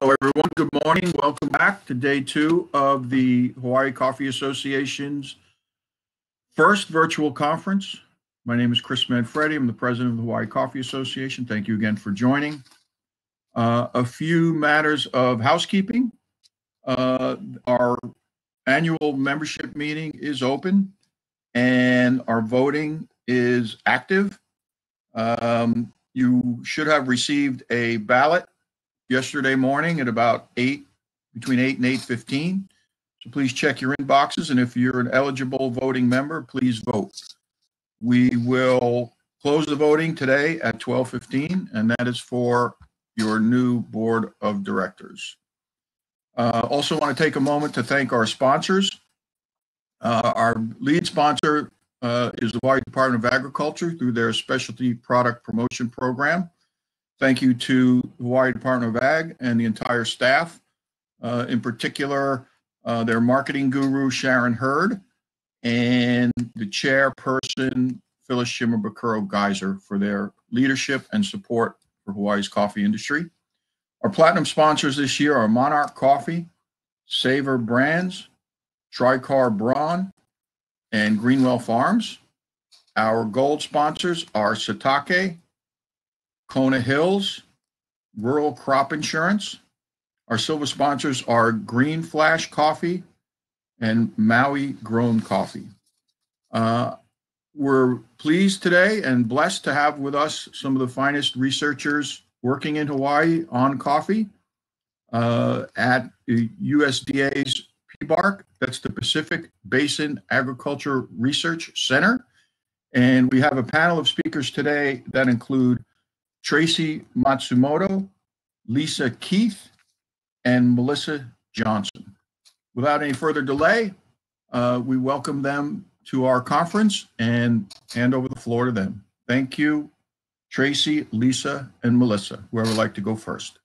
Hello, everyone. Good morning. Welcome back to day 2 of the Hawaii Coffee Association's first virtual conference. My name is Chris Manfredi. I'm the president of the Hawaii Coffee Association. Thank you again for joining. A few matters of housekeeping. Our annual membership meeting is open and our voting is active. You should have received a ballot yesterday morning at about between 8 and 8:15. So please check your inboxes, and if you're an eligible voting member, please vote. We will close the voting today at 12:15, and that is for your new board of directors. Also want to take a moment to thank our sponsors. Our lead sponsor is the Hawaii Department of Agriculture through their Specialty Product Promotion Program. Thank you to the Hawaii Department of Ag and the entire staff, in particular, their marketing guru, Sharon Hurd, and the chairperson, Phyllis Shimabukuro-Geyser, for their leadership and support for Hawaii's coffee industry. Our platinum sponsors this year are Monarch Coffee, Savor Brands, Tricar Braun, and Greenwell Farms. Our gold sponsors are Satake, Kona Hills, Rural Crop Insurance. Our silver sponsors are Green Flash Coffee and Maui Grown Coffee. We're pleased today and blessed to have with us some of the finest researchers working in Hawaii on coffee at USDA's PBARC. That's the Pacific Basin Agriculture Research Center. And we have a panel of speakers today that include Tracy Matsumoto, Lisa Keith, and Melissa Johnson. Without any further delay, we welcome them to our conference and hand over the floor to them. Thank you, Tracy, Lisa, and Melissa. Whoever would like to go first.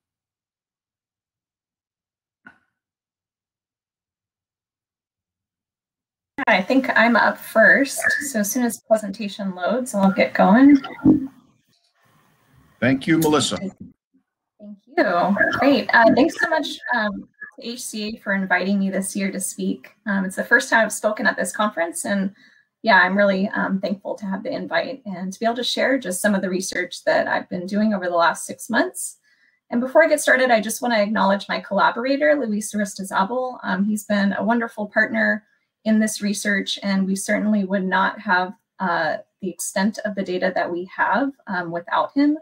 I think I'm up first, so as soon as the presentation loads, I'll get going. Thank you, Melissa. Thank you. Great. Thanks so much to HCA for inviting me this year to speak. It's the first time I've spoken at this conference, and yeah, I'm really thankful to have the invite and to be able to share just some of the research that I've been doing over the last 6 months. And before I get started, I just want to acknowledge my collaborator, Luis Aristizabal. He's been a wonderful partner in this research, and we certainly would not have the extent of the data that we have without him.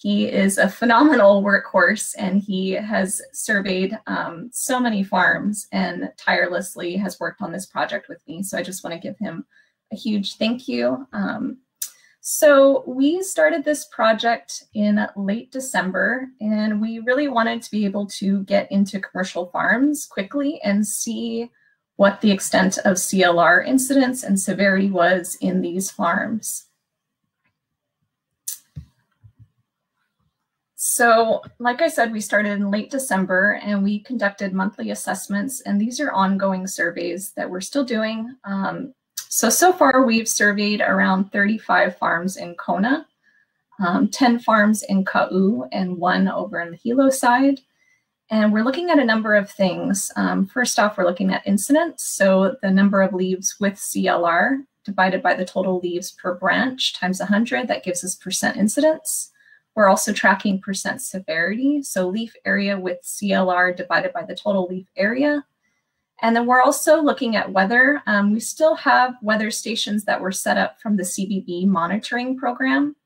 He is a phenomenal workhorse, and he has surveyed so many farms and tirelessly has worked on this project with me. So I just want to give him a huge thank you. So we started this project in late December, and we really wanted to be able to get into commercial farms quickly and see what the extent of CLR incidence and severity was in these farms. So, like I said, we started in late December and we conducted monthly assessments, and these are ongoing surveys that we're still doing. So far we've surveyed around 35 farms in Kona, 10 farms in Ka'u, and 1 over in the Hilo side. And we're looking at a number of things. First off, we're looking at incidence. So the number of leaves with CLR divided by the total leaves per branch times 100, that gives us percent incidence. We're also tracking percent severity. So leaf area with CLR divided by the total leaf area. And then we're also looking at weather. We still have weather stations that were set up from the CBB monitoring program.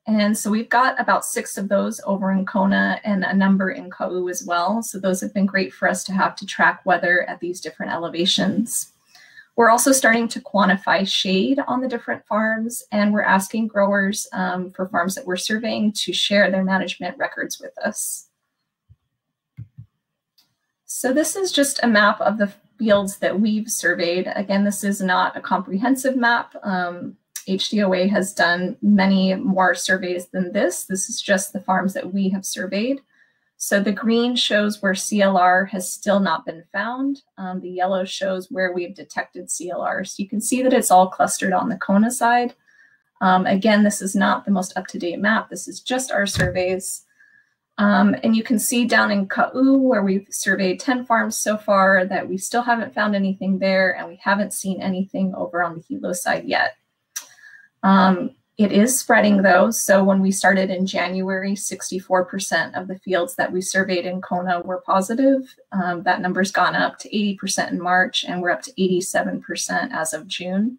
And so we've got about 6 of those over in Kona and a number in Ka'u as well. So those have been great for us to have to track weather at these different elevations. We're also starting to quantify shade on the different farms, and we're asking growers for farms that we're surveying to share their management records with us. So this is just a map of the fields that we've surveyed. Again, this is not a comprehensive map. HDOA has done many more surveys than this. This is just the farms that we have surveyed. So the green shows where CLR has still not been found. The yellow shows where we've detected CLR. So you can see that it's all clustered on the Kona side. Again, this is not the most up-to-date map. This is just our surveys. And you can see down in Ka'u, where we've surveyed 10 farms so far, that we still haven't found anything there, and we haven't seen anything over on the Hilo side yet. It is spreading though. So when we started in January, 64% of the fields that we surveyed in Kona were positive. That number's gone up to 80% in March, and we're up to 87% as of June.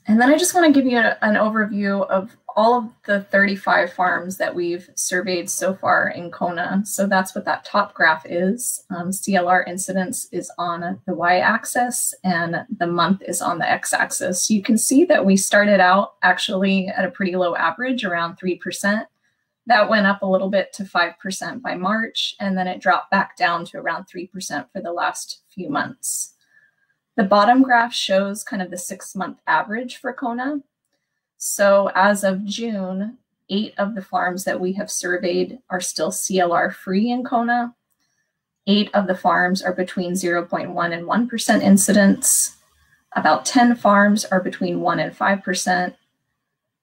And then I just want to give you an overview of all of the 35 farms that we've surveyed so far in Kona. So that's what that top graph is. CLR incidence is on the y-axis and the month is on the x-axis. You can see that we started out actually at a pretty low average, around 3%. That went up a little bit to 5% by March, and then it dropped back down to around 3% for the last few months. The bottom graph shows kind of the 6-month average for Kona. So as of June, 8 of the farms that we have surveyed are still CLR free in Kona. 8 of the farms are between 0.1 and 1% incidence. About 10 farms are between 1 and 5%.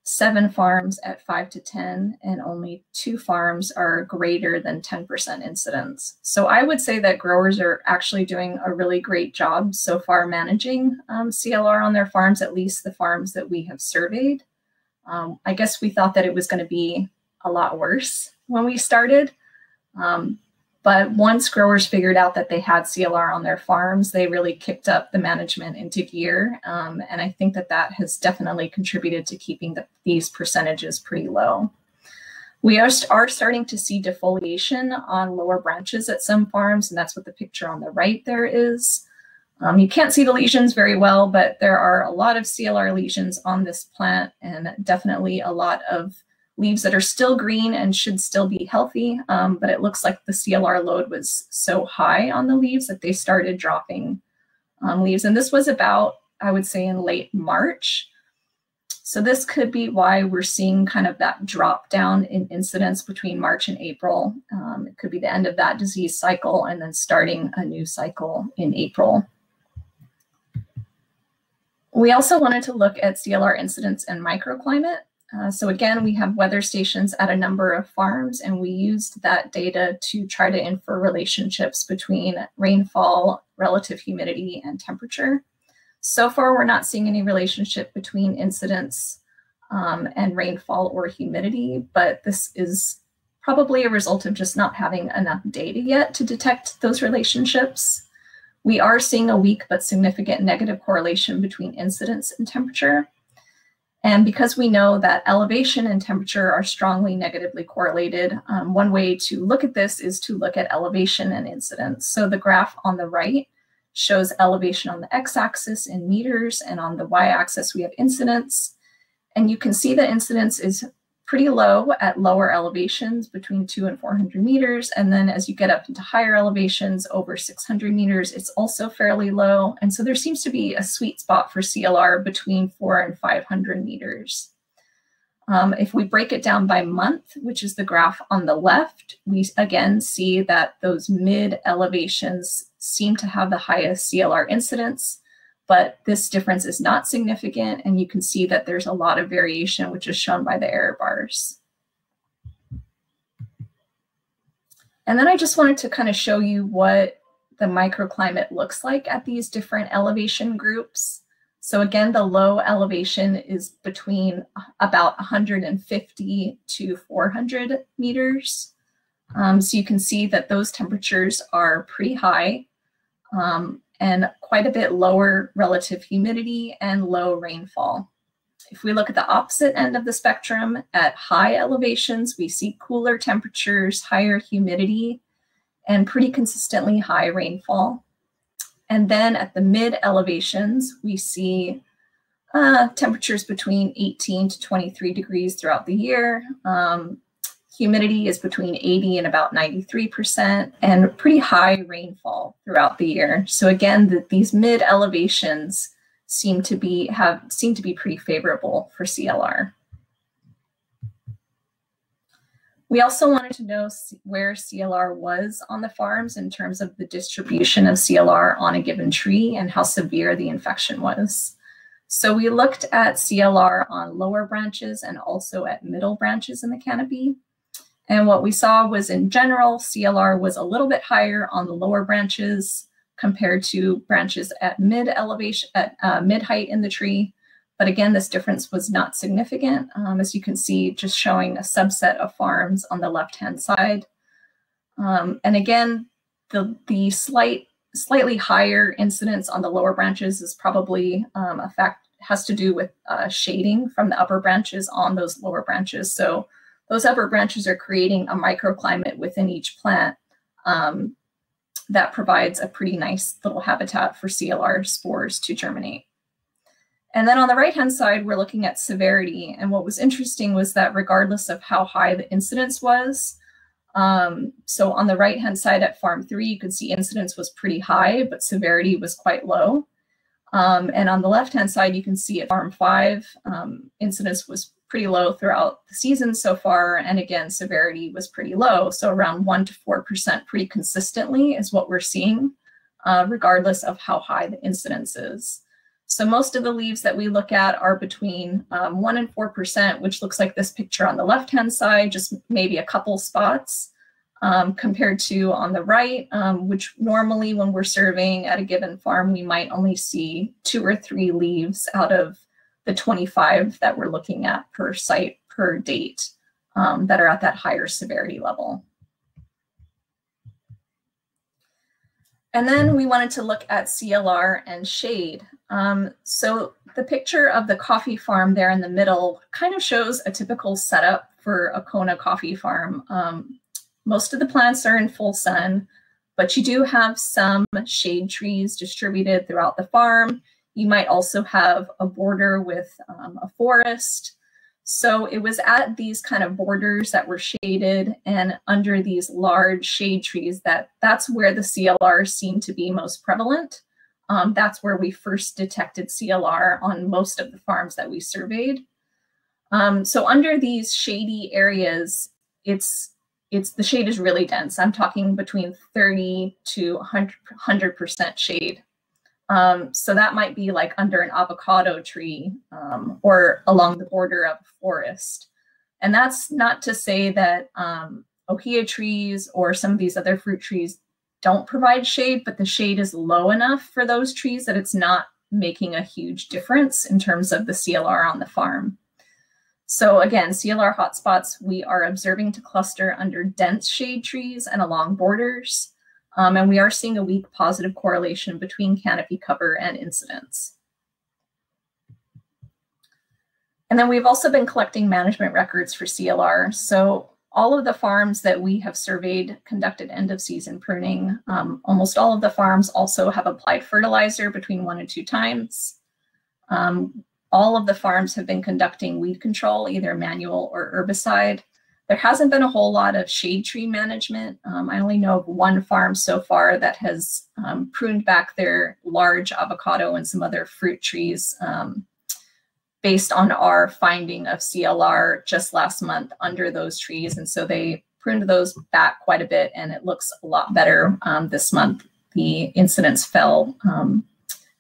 7 farms at 5 to 10, and only 2 farms are greater than 10% incidence. So I would say that growers are actually doing a really great job so far managing CLR on their farms, at least the farms that we have surveyed. I guess we thought that it was going to be a lot worse when we started. But once growers figured out that they had CLR on their farms, they really kicked up the management into gear. And I think that that has definitely contributed to keeping these percentages pretty low. We are starting to see defoliation on lower branches at some farms, and that's what the picture on the right there is. You can't see the lesions very well, but there are a lot of CLR lesions on this plant, and definitely a lot of leaves that are still green and should still be healthy, but it looks like the CLR load was so high on the leaves that they started dropping leaves. And this was about, I would say, in late March. So this could be why we're seeing kind of that drop down in incidence between March and April. It could be the end of that disease cycle and then starting a new cycle in April. We also wanted to look at CLR incidence and microclimate. So again, we have weather stations at a number of farms, and we used that data to try to infer relationships between rainfall, relative humidity, and temperature. So far, we're not seeing any relationship between incidence and rainfall or humidity, but this is probably a result of just not having enough data yet to detect those relationships. We are seeing a weak but significant negative correlation between incidence and temperature. And because we know that elevation and temperature are strongly negatively correlated, one way to look at this is to look at elevation and incidence. So the graph on the right shows elevation on the x-axis in meters, and on the y-axis we have incidence. And you can see the incidence is pretty low at lower elevations between 200 and 400 meters. And then as you get up into higher elevations over 600 meters, it's also fairly low. And so there seems to be a sweet spot for CLR between 400 and 500 meters. If we break it down by month, which is the graph on the left, we again see that those mid elevations seem to have the highest CLR incidence, but this difference is not significant, and you can see that there's a lot of variation, which is shown by the error bars. And then I just wanted to kind of show you what the microclimate looks like at these different elevation groups. So again, the low elevation is between about 150 to 400 meters. So you can see that those temperatures are pretty high. And quite a bit lower relative humidity and low rainfall. If we look at the opposite end of the spectrum, at high elevations, we see cooler temperatures, higher humidity, and pretty consistently high rainfall. And then at the mid elevations, we see temperatures between 18 to 23 degrees throughout the year. Humidity is between 80 and about 93%, and pretty high rainfall throughout the year. So again, these mid elevations seem to be pretty favorable for CLR. We also wanted to know where CLR was on the farms in terms of the distribution of CLR on a given tree and how severe the infection was. So we looked at CLR on lower branches and also at middle branches in the canopy. And what we saw was, in general, CLR was a little bit higher on the lower branches compared to branches at mid elevation, at mid height in the tree. But again, this difference was not significant, as you can see, just showing a subset of farms on the left-hand side. And again, the slightly higher incidence on the lower branches is probably has to do with shading from the upper branches on those lower branches. So those upper branches are creating a microclimate within each plant that provides a pretty nice little habitat for CLR spores to germinate. And then on the right-hand side, we're looking at severity. And what was interesting was that regardless of how high the incidence was, so on the right-hand side at farm 3, you could see incidence was pretty high, but severity was quite low. And on the left-hand side, you can see at farm 5, incidence was pretty low throughout the season so far. And again, severity was pretty low. So around 1 to 4% pretty consistently is what we're seeing, regardless of how high the incidence is. So most of the leaves that we look at are between 1 and 4%, which looks like this picture on the left-hand side, just maybe a couple spots, compared to on the right, which normally when we're surveying at a given farm, we might only see 2 or 3 leaves out of the 25 that we're looking at per site per date that are at that higher severity level. And then we wanted to look at CLR and shade. So the picture of the coffee farm there in the middle kind of shows a typical setup for a Kona coffee farm. Most of the plants are in full sun, but you do have some shade trees distributed throughout the farm. You might also have a border with a forest. So it was at these kind of borders that were shaded and under these large shade trees that's where the CLR seemed to be most prevalent. That's where we first detected CLR on most of the farms that we surveyed. So under these shady areas, the shade is really dense. I'm talking between 30 to 100% shade. So that might be like under an avocado tree or along the border of a forest. And that's not to say that ohia trees or some of these other fruit trees don't provide shade, but the shade is low enough for those trees that it's not making a huge difference in terms of the CLR on the farm. So again, CLR hotspots we are observing to cluster under dense shade trees and along borders. And we are seeing a weak positive correlation between canopy cover and incidence. And then we've also been collecting management records for CLR. So all of the farms that we have surveyed conducted end of season pruning. Almost all of the farms also have applied fertilizer between 1 and 2 times. All of the farms have been conducting weed control, either manual or herbicide. There hasn't been a whole lot of shade tree management. I only know of 1 farm so far that has pruned back their large avocado and some other fruit trees based on our finding of CLR just last month under those trees. And so they pruned those back quite a bit and it looks a lot better this month. The incidence fell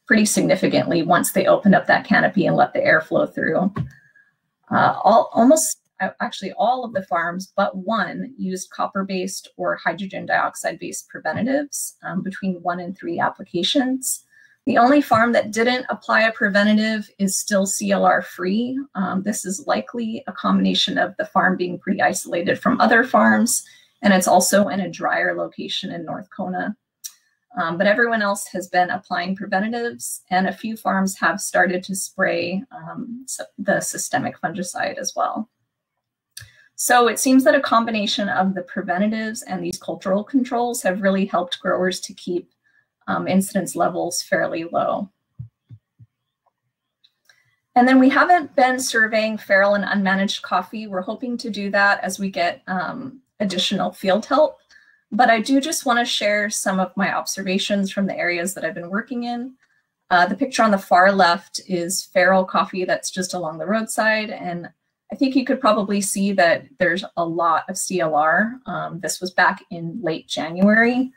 pretty significantly once they opened up that canopy and let the air flow through. Actually, all of the farms but 1 used copper-based or hydrogen dioxide-based preventatives between 1 and 3 applications. The only farm that didn't apply a preventative is still CLR-free. This is likely a combination of the farm being pretty isolated from other farms, and it's also in a drier location in North Kona. But everyone else has been applying preventatives, and a few farms have started to spray the systemic fungicide as well. So it seems that a combination of the preventatives and these cultural controls have really helped growers to keep incidence levels fairly low. And then we haven't been surveying feral and unmanaged coffee. We're hoping to do that as we get additional field help. But I do just want to share some of my observations from the areas that I've been working in. The picture on the far left is feral coffee that's just along the roadside. And I think you could probably see that there's a lot of CLR. This was back in late January.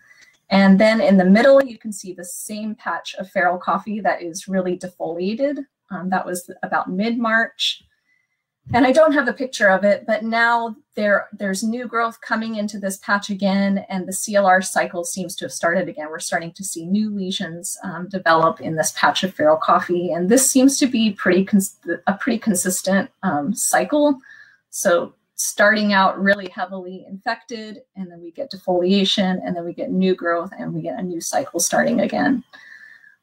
And then in the middle, you can see the same patch of feral coffee that is really defoliated. That was about mid-March. And I don't have a picture of it, but now there's new growth coming into this patch again, and the CLR cycle seems to have started again. We're starting to see new lesions develop in this patch of feral coffee, and this seems to be a pretty consistent cycle. So starting out really heavily infected, and then we get defoliation, and then we get new growth, and we get a new cycle starting again.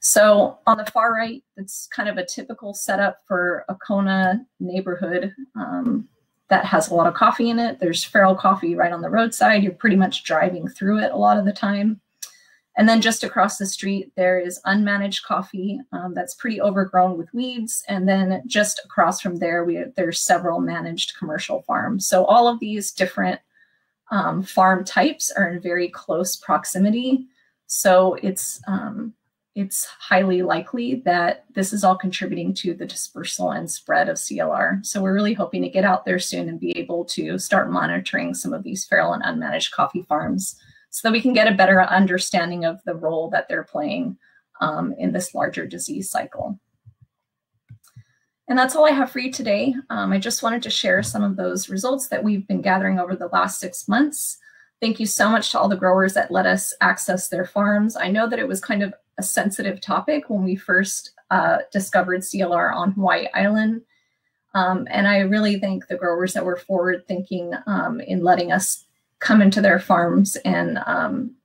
So on the far right, it's kind of a typical setup for a Kona neighborhood that has a lot of coffee in it. There's feral coffee right on the roadside. You're pretty much driving through it a lot of the time. And then just across the street, there is unmanaged coffee that's pretty overgrown with weeds. And then just across from there, there's several managed commercial farms. So all of these different farm types are in very close proximity. So it's highly likely that this is all contributing to the dispersal and spread of CLR. So we're really hoping to get out there soon and be able to start monitoring some of these feral and unmanaged coffee farms so that we can get a better understanding of the role that they're playing in this larger disease cycle. And that's all I have for you today. I just wanted to share some of those results that we've been gathering over the last 6 months. Thank you so much to all the growers that let us access their farms. I know that it was kind of a sensitive topic when we first discovered CLR on Hawaii Island. And I really thank the growers that were forward thinking in letting us come into their farms and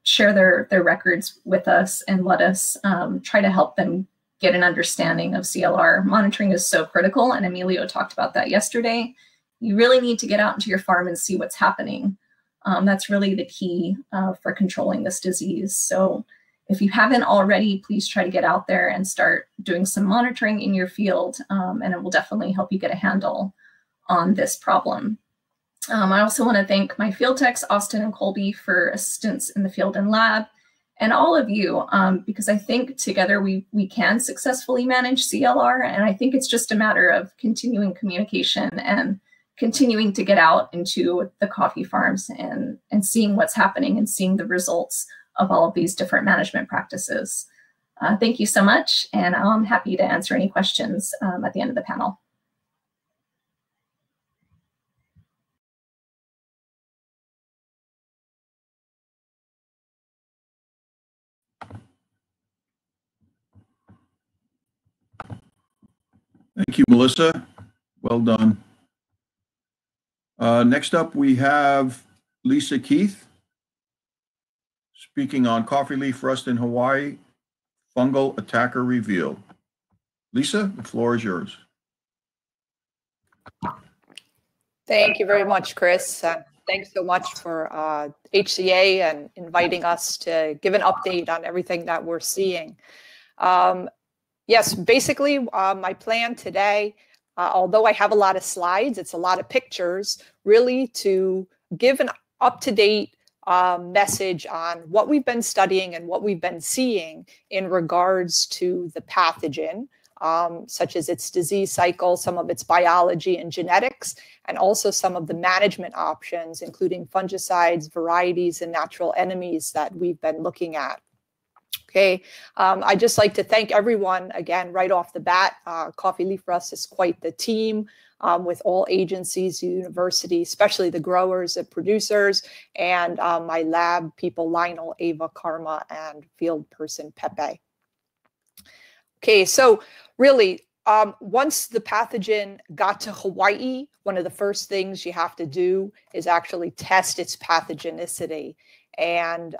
share their records with us and let us try to help them get an understanding of CLR. Monitoring is so critical, and Emilio talked about that yesterday. You really need to get out into your farm and see what's happening. That's really the key for controlling this disease. So if you haven't already, please try to get out there and start doing some monitoring in your field, and it will definitely help you get a handle on this problem. I also want to thank my field techs, Austin and Colby, for assistance in the field and lab, and all of you, because I think together we can successfully manage CLR, and I think it's just a matter of continuing communication and continuing to get out into the coffee farms and seeing what's happening and seeing the results of all of these different management practices. Thank you so much, and I'm happy to answer any questions at the end of the panel. Thank you, Melissa. Well done. Next up, we have Lisa Keith speaking on coffee leaf rust in Hawaii, fungal attacker revealed. Lisa, the floor is yours. Thank you very much, Chris. Thanks so much for HCA and inviting us to give an update on everything that we're seeing. Yes, basically my plan today, although I have a lot of slides, it's a lot of pictures, really to give an up-to-date message on what we've been studying and what we've been seeing in regards to the pathogen, such as its disease cycle, some of its biology and genetics, and also some of the management options, including fungicides, varieties, and natural enemies that we've been looking at. Okay, I'd just like to thank everyone again right off the bat. Coffee leaf rust is quite the team with all agencies, universities, especially the growers and producers, and my lab people, Lionel, Ava, Karma, and field person, Pepe. Okay, so really, once the pathogen got to Hawaii, one of the first things you have to do is actually test its pathogenicity. And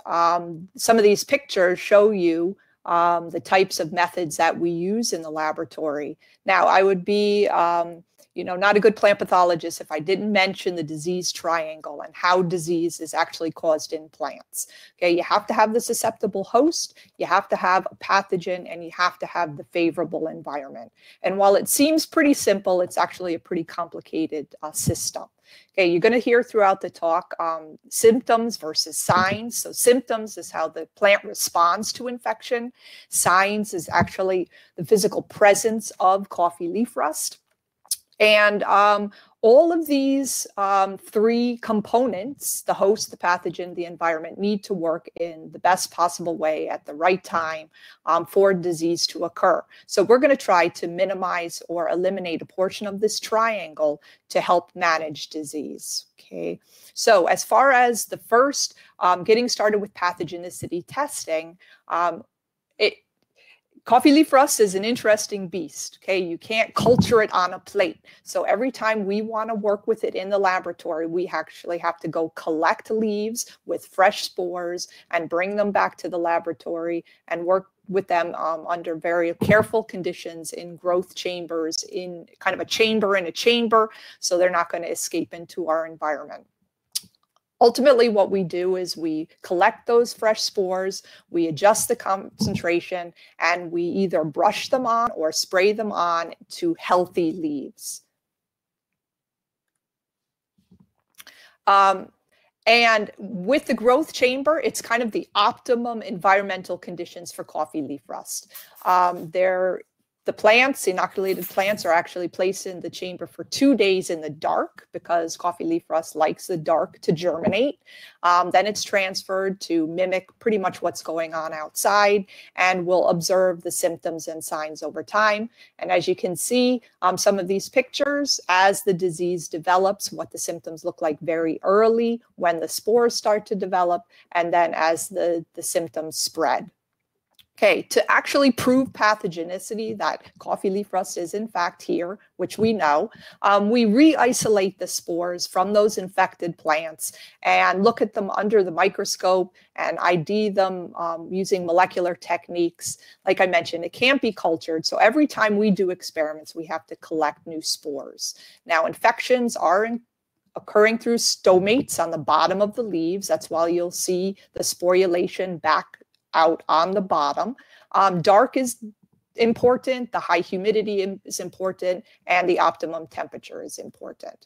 some of these pictures show you the types of methods that we use in the laboratory. Now, I would be, not a good plant pathologist if I didn't mention the disease triangle and how disease is actually caused in plants. Okay, you have to have the susceptible host, you have to have a pathogen, and you have to have the favorable environment. And while it seems pretty simple, it's actually a pretty complicated system. Okay, you're going to hear throughout the talk symptoms versus signs. So symptoms is how the plant responds to infection. Signs is actually the physical presence of coffee leaf rust. And All of these three components, the host, the pathogen, the environment, need to work in the best possible way at the right time for disease to occur. So we're going to try to minimize or eliminate a portion of this triangle to help manage disease. Okay, so as far as the first, getting started with pathogenicity testing, coffee leaf rust is an interesting beast, okay? You can't culture it on a plate. So every time we want to work with it in the laboratory, we actually have to go collect leaves with fresh spores and bring them back to the laboratory and work with them under very careful conditions in growth chambers, in kind of a chamber in a chamber, so they're not going to escape into our environment. Ultimately, what we do is we collect those fresh spores, we adjust the concentration, and we either brush them on or spray them on to healthy leaves. And with the growth chamber, it's kind of the optimum environmental conditions for coffee leaf rust. The plants, inoculated plants, are actually placed in the chamber for 2 days in the dark because coffee leaf rust likes the dark to germinate. Then it's transferred to mimic pretty much what's going on outside, and we'll observe the symptoms and signs over time. And as you can see, some of these pictures, as the disease develops, what the symptoms look like very early when the spores start to develop, and then as the symptoms spread. Okay, to actually prove pathogenicity, that coffee leaf rust is in fact here, which we know, we re-isolate the spores from those infected plants and look at them under the microscope and ID them using molecular techniques. Like I mentioned, it can't be cultured, so every time we do experiments, we have to collect new spores. Now, infections are occurring through stomates on the bottom of the leaves. That's why you'll see the sporulation back out on the bottom. Dark is important, the high humidity is important, and the optimum temperature is important.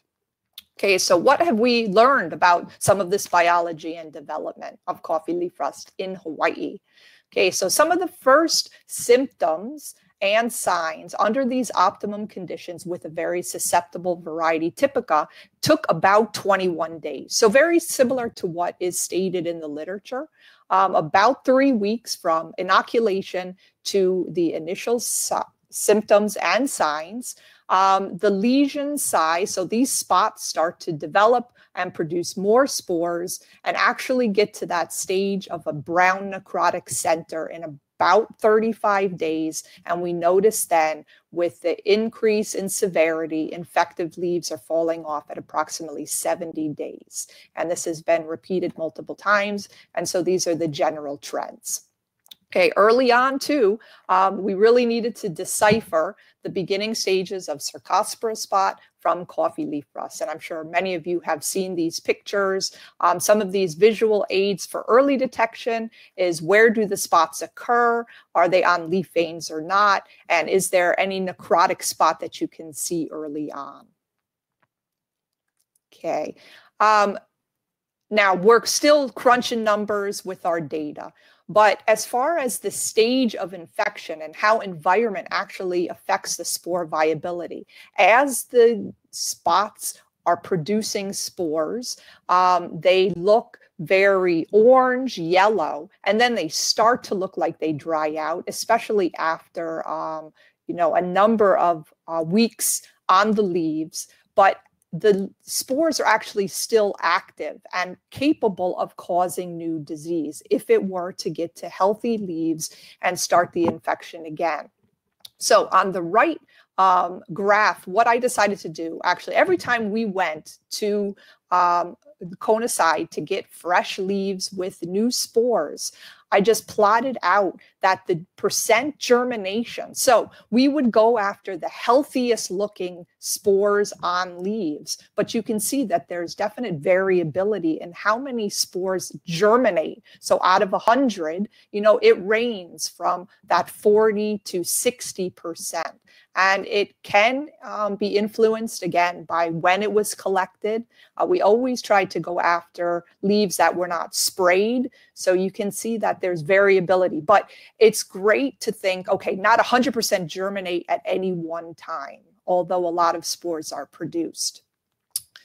Okay, so what have we learned about some of this biology and development of coffee leaf rust in Hawaii? Okay, so some of the first symptoms and signs under these optimum conditions with a very susceptible variety typica took about 21 days. So very similar to what is stated in the literature. About 3 weeks from inoculation to the initial symptoms and signs. The lesion size, so these spots start to develop and produce more spores and actually get to that stage of a brown necrotic center in about 35 days. And we notice then with the increase in severity, infected leaves are falling off at approximately 70 days. And this has been repeated multiple times. And so these are the general trends. Okay, early on too, we really needed to decipher the beginning stages of Cercospora spot from coffee leaf rust. And I'm sure many of you have seen these pictures. Some of these visual aids for early detection is where do the spots occur? Are they on leaf veins or not? And is there any necrotic spot that you can see early on? Okay. Now, we're still crunching numbers with our data. But as far as the stage of infection and how environment actually affects the spore viability, as the spots are producing spores, they look very orange, yellow, and then they start to look like they dry out, especially after a number of weeks on the leaves. But the spores are actually still active and capable of causing new disease if it were to get to healthy leaves and start the infection again. So on the right graph, what I decided to do, actually, every time we went to the conicide to get fresh leaves with new spores, I just plotted out that the percent germination. So we would go after the healthiest looking spores on leaves, but you can see that there's definite variability in how many spores germinate. So out of 100, it ranges from that 40 to 60%. And it can be influenced, again, by when it was collected. We always try to go after leaves that were not sprayed. So you can see that there's variability. But it's great to think, okay, not 100% germinate at any one time, although a lot of spores are produced.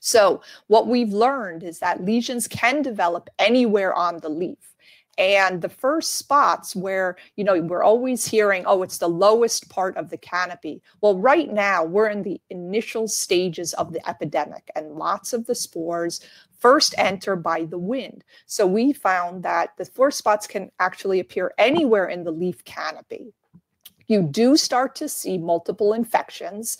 So what we've learned is that lesions can develop anywhere on the leaf. And the first spots where, you know, we're always hearing, oh, it's the lowest part of the canopy. Well, right now we're in the initial stages of the epidemic, and lots of the spores first enter by the wind. So we found that the first spots can actually appear anywhere in the leaf canopy. You do start to see multiple infections.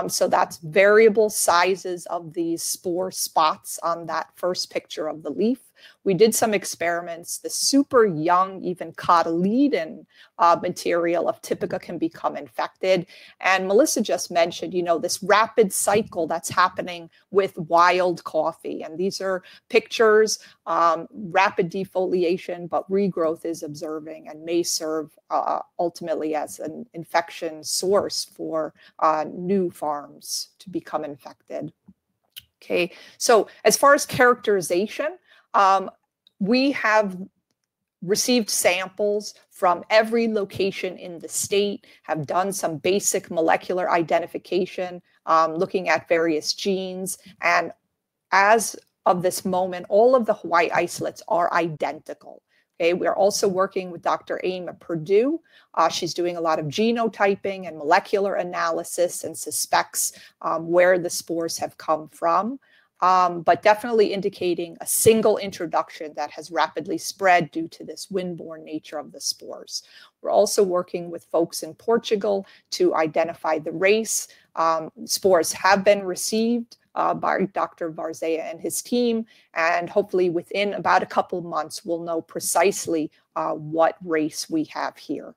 So that's variable sizes of these spore spots on that first picture of the leaf. We did some experiments. The super young, even cotyledon material of Typica can become infected. And Melissa just mentioned, you know, this rapid cycle that's happening with wild coffee. And these are pictures, rapid defoliation, but regrowth is observing and may serve ultimately as an infection source for new farms to become infected. Okay, so as far as characterization, we have received samples from every location in the state, have done some basic molecular identification, looking at various genes. And as of this moment, all of the Hawaii isolates are identical. Okay, we're also working with Dr. Aim at Purdue. She's doing a lot of genotyping and molecular analysis and suspects where the spores have come from. But definitely indicating a single introduction that has rapidly spread due to this windborne nature of the spores. We're also working with folks in Portugal to identify the race. Spores have been received by Dr. Varzea and his team, and hopefully within about a couple of months, we'll know precisely what race we have here.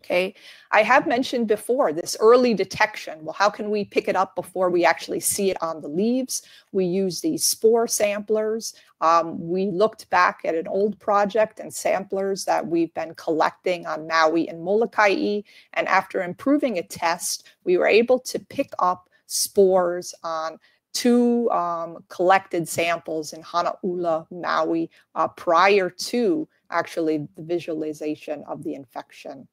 Okay, I have mentioned before this early detection. Well, how can we pick it up before we actually see it on the leaves? We use these spore samplers. We looked back at an old project and samplers that we've been collecting on Maui and Molokai, and after improving a test, we were able to pick up spores on two collected samples in Hanaula, Maui, prior to actually the visualization of the infection.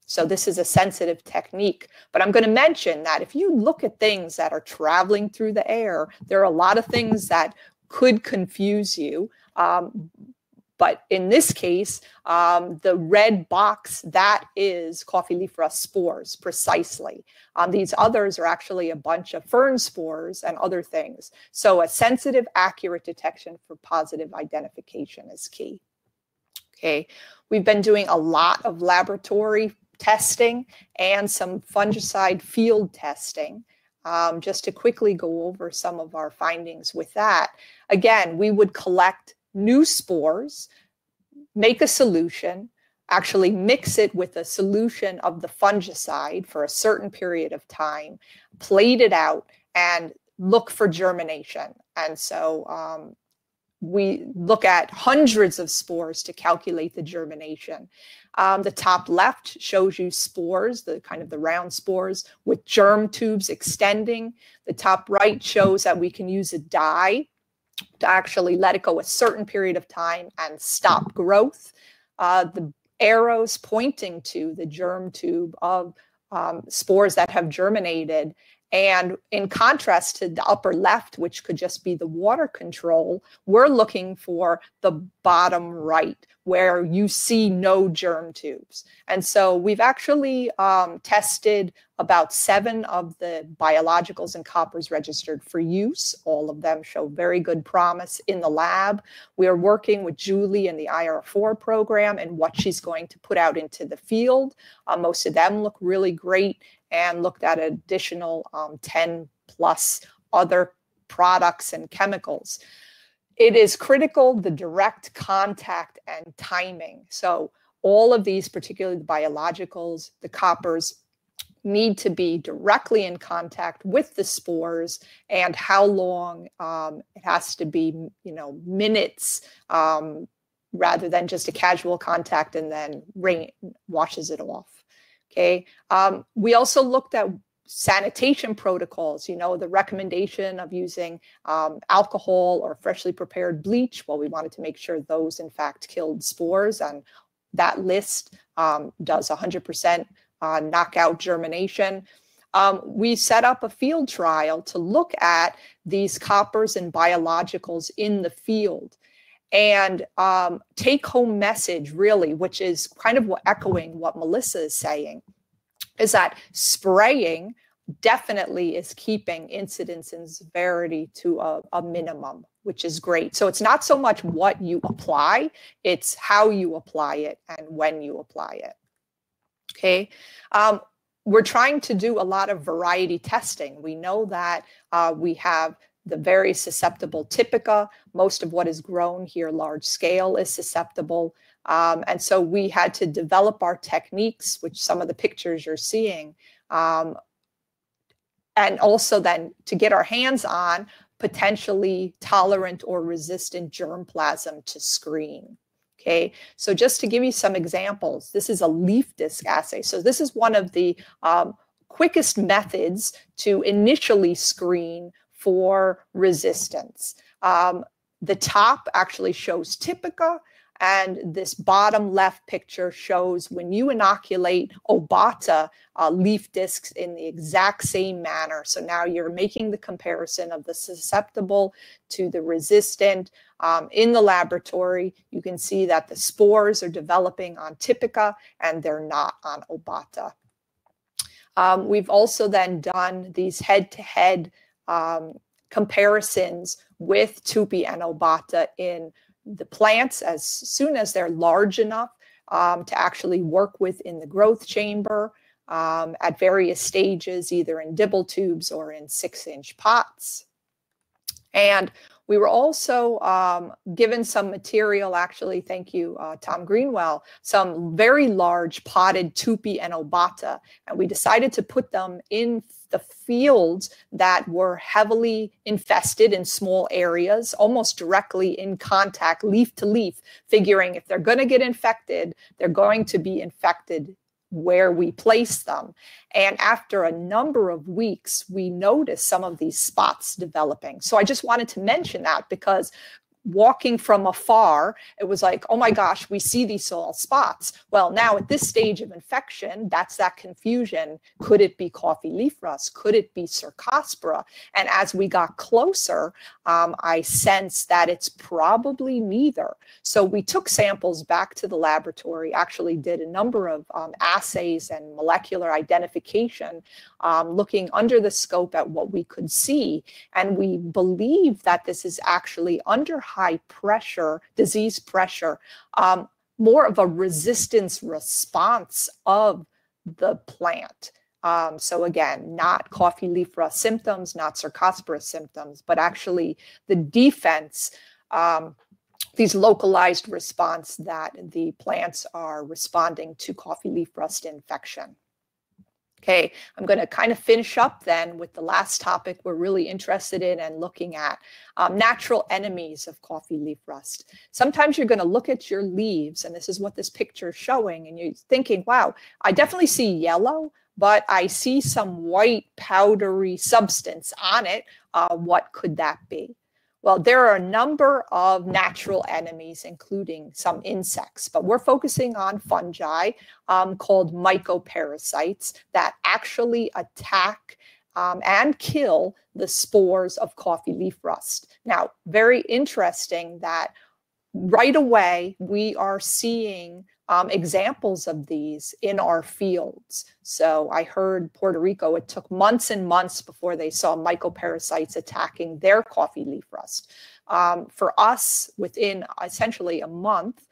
So this is a sensitive technique, but I'm going to mention that if you look at things that are traveling through the air, there are a lot of things that could confuse you. But in this case, the red box, that is coffee leaf rust spores precisely. These others are actually a bunch of fern spores and other things. So a sensitive, accurate detection for positive identification is key. Okay, we've been doing a lot of laboratory testing and some fungicide field testing. Just to quickly go over some of our findings with that. Again, we would collect new spores, make a solution, actually mix it with a solution of the fungicide for a certain period of time, plate it out, and look for germination. And so we look at hundreds of spores to calculate the germination. The top left shows you spores, the kind of the round spores with germ tubes extending. The top right shows that we can use a dye to actually let it go a certain period of time and stop growth. The arrows pointing to the germ tube of spores that have germinated. And in contrast to the upper left, which could just be the water control, we're looking for the bottom right, where you see no germ tubes. And so we've actually tested about 7 of the biologicals and coppers registered for use. All of them show very good promise in the lab. We are working with Julie in the IR4 program and what she's going to put out into the field. Most of them look really great, and looked at additional 10 plus other products and chemicals. It is critical, the direct contact and timing. So all of these, particularly the biologicals, the coppers, need to be directly in contact with the spores, and how long it has to be, you know, minutes, rather than just a casual contact and then rain washes it off. Okay. We also looked at sanitation protocols, you know, the recommendation of using alcohol or freshly prepared bleach. Well, we wanted to make sure those in fact killed spores, and that list does 100% knockout germination. we set up a field trial to look at these coppers and biologicals in the field. And take-home message, really, which is kind of echoing what Melissa is saying, is that spraying definitely is keeping incidence and severity to a minimum, which is great. So it's not so much what you apply, it's how you apply it and when you apply it. Okay. We're trying to do a lot of variety testing. We know that we have the very susceptible typica. Most of what is grown here large scale is susceptible. And so we had to develop our techniques, which some of the pictures you're seeing, and also then to get our hands on potentially tolerant or resistant germplasm to screen. Okay, so just to give you some examples, this is a leaf disc assay. So this is one of the quickest methods to initially screen for resistance. The top actually shows typica, and this bottom left picture shows when you inoculate Obata leaf discs in the exact same manner. So now you're making the comparison of the susceptible to the resistant. In the laboratory, you can see that the spores are developing on typica and they're not on Obata. We've also then done these head-to-head comparisons with Tupi and Obata in the plants as soon as they're large enough to actually work with in the growth chamber at various stages, either in dibble tubes or in 6-inch pots. And we were also given some material, actually, thank you, Tom Greenwell, some very large potted Tupi and Obata, and we decided to put them in the fields that were heavily infested in small areas, almost directly in contact, leaf to leaf, figuring if they're going to get infected, they're going to be infected where we place them. And after a number of weeks, we noticed some of these spots developing. So I just wanted to mention that because walking from afar, it was like, oh my gosh, we see these small spots. Well, now at this stage of infection, that's that confusion. Could it be coffee leaf rust? Could it be Cercospora? And as we got closer, I sensed that it's probably neither. So we took samples back to the laboratory, actually did a number of assays and molecular identification, looking under the scope at what we could see. And we believe that this is actually under high pressure, disease pressure, more of a resistance response of the plant. So again, not coffee leaf rust symptoms, not Cercospora symptoms, but actually the defense, these localized response that the plants are responding to coffee leaf rust infection. Okay, I'm going to kind of finish up then with the last topic we're really interested in and looking at, natural enemies of coffee leaf rust. Sometimes you're going to look at your leaves, and this is what this picture is showing, and you're thinking, wow, I definitely see yellow, but I see some white powdery substance on it. What could that be? Well, there are a number of natural enemies, including some insects, but we're focusing on fungi called mycoparasites that actually attack and kill the spores of coffee leaf rust. Now, very interesting that right away we are seeing examples of these in our fields. So I heard Puerto Rico, it took months and months before they saw mycoparasites attacking their coffee leaf rust. For us, within essentially a month,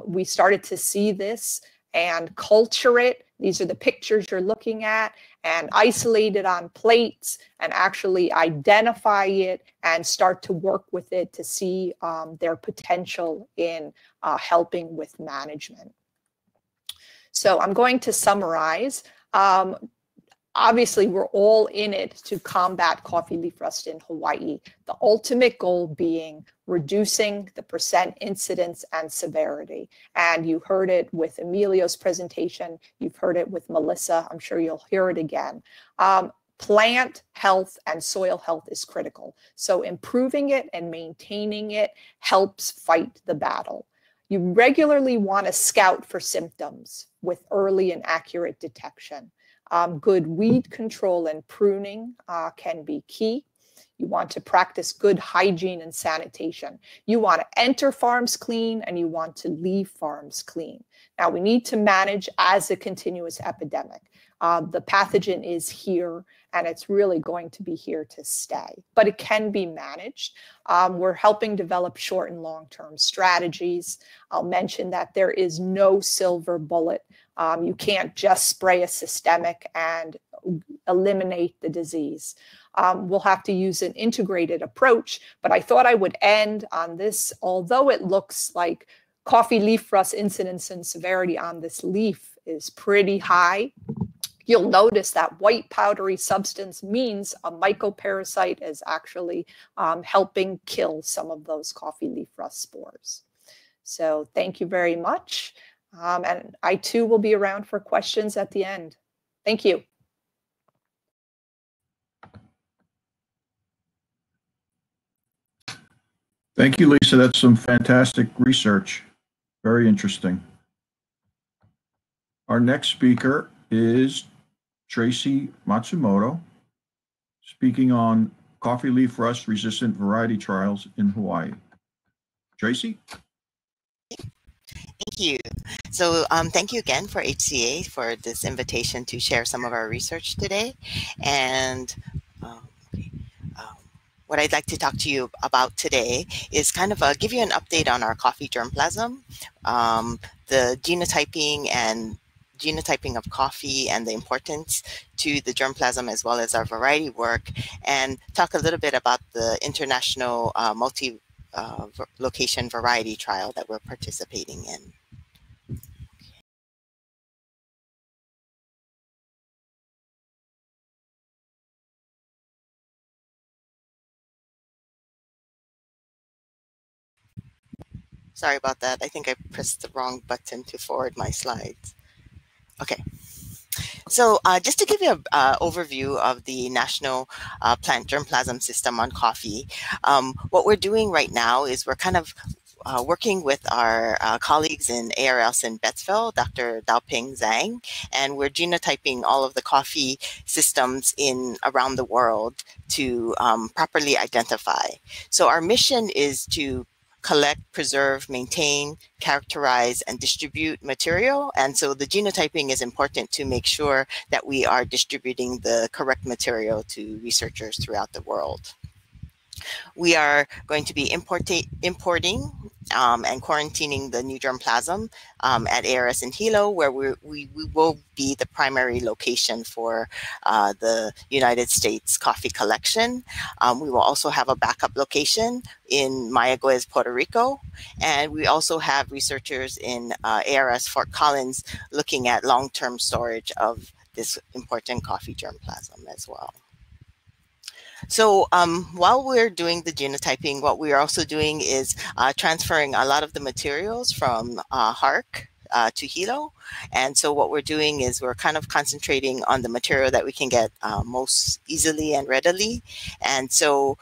we started to see this and culture it. These are the pictures you're looking at, and isolate it on plates and actually identify it and start to work with it to see their potential in helping with management. So I'm going to summarize. Obviously, we're all in it to combat coffee leaf rust in Hawaii. The ultimate goal being reducing the % incidence and severity. And you heard it with Emilio's presentation. You've heard it with Melissa. I'm sure you'll hear it again. Plant health and soil health is critical. So improving it and maintaining it helps fight the battle. You regularly want to scout for symptoms with early and accurate detection. Good weed control and pruning can be key. You want to practice good hygiene and sanitation. You want to enter farms clean and you want to leave farms clean. Now, we need to manage as a continuous epidemic. The pathogen is here and it's really going to be here to stay, but it can be managed. We're helping develop short and long-term strategies. I'll mention that there is no silver bullet. You can't just spray a systemic and eliminate the disease. We'll have to use an integrated approach, but I thought I would end on this. Although it looks like coffee leaf rust incidence and severity on this leaf is pretty high, you'll notice that white powdery substance means a mycoparasite is actually helping kill some of those coffee leaf rust spores. So thank you very much. And I too will be around for questions at the end. Thank you. Thank you, Lisa. That's some fantastic research. Very interesting. Our next speaker is Tracy Matsumoto, speaking on coffee leaf rust resistant variety trials in Hawaii. Tracy? Thank you. So thank you again for HCA for this invitation to share some of our research today. And what I'd like to talk to you about today is kind of give you an update on our coffee germplasm, the genotyping of coffee and the importance to the germplasm, as well as our variety work, and talk a little bit about the international multi-location variety trial that we're participating in. Sorry about that. I think I pressed the wrong button to forward my slides. Okay. So just to give you an overview of the National Plant Germplasm System on coffee, what we're doing right now is we're kind of working with our colleagues in ARS in Bettsville, Dr. Daoping Zhang, and we're genotyping all of the coffee systems around the world to properly identify. So our mission is to collect, preserve, maintain, characterize, and distribute material. And so the genotyping is important to make sure that we are distributing the correct material to researchers throughout the world. We are going to be importing and quarantining the new germplasm at ARS in Hilo, where we will be the primary location for the United States coffee collection. We will also have a backup location in Mayagüez, Puerto Rico, and we also have researchers in ARS Fort Collins looking at long-term storage of this important coffee germplasm as well. So while we're doing the genotyping, what we're also doing is transferring a lot of the materials from HARC to Hilo. And so what we're doing is we're kind of concentrating on the material that we can get most easily and readily. And so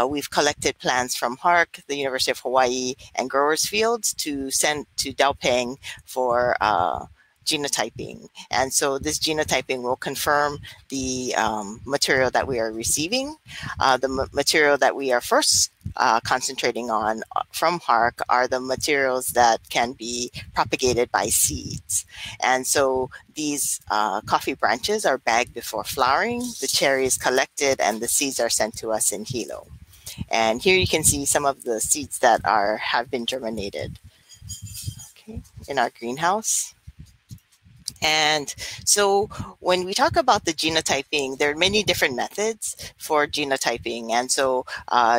we've collected plants from HARC, the University of Hawaii, and Growers Fields to send to Daoping for genotyping. And so this genotyping will confirm the material that we are receiving. The material that we are first concentrating on from HARC are the materials that can be propagated by seeds. And so these coffee branches are bagged before flowering, the cherry is collected, and the seeds are sent to us in Hilo. And here you can see some of the seeds that have been germinated in our greenhouse. And so when we talk about the genotyping, there are many different methods for genotyping. And so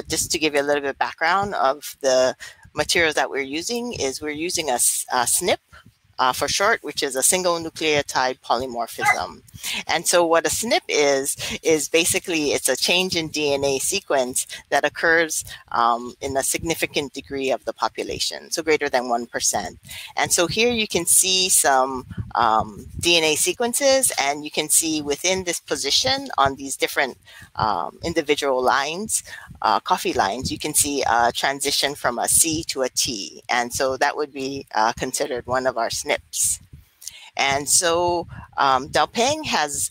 just to give you a little bit of background of the materials that we're using is we're using a SNP for short, which is a single nucleotide polymorphism. And so what a SNP is basically it's a change in DNA sequence that occurs in a significant degree of the population, so greater than 1%. And so here you can see some DNA sequences, and you can see within this position on these different individual lines, coffee lines, you can see a transition from a C to a T. And so that would be considered one of our SNPs. And so Dalpeng has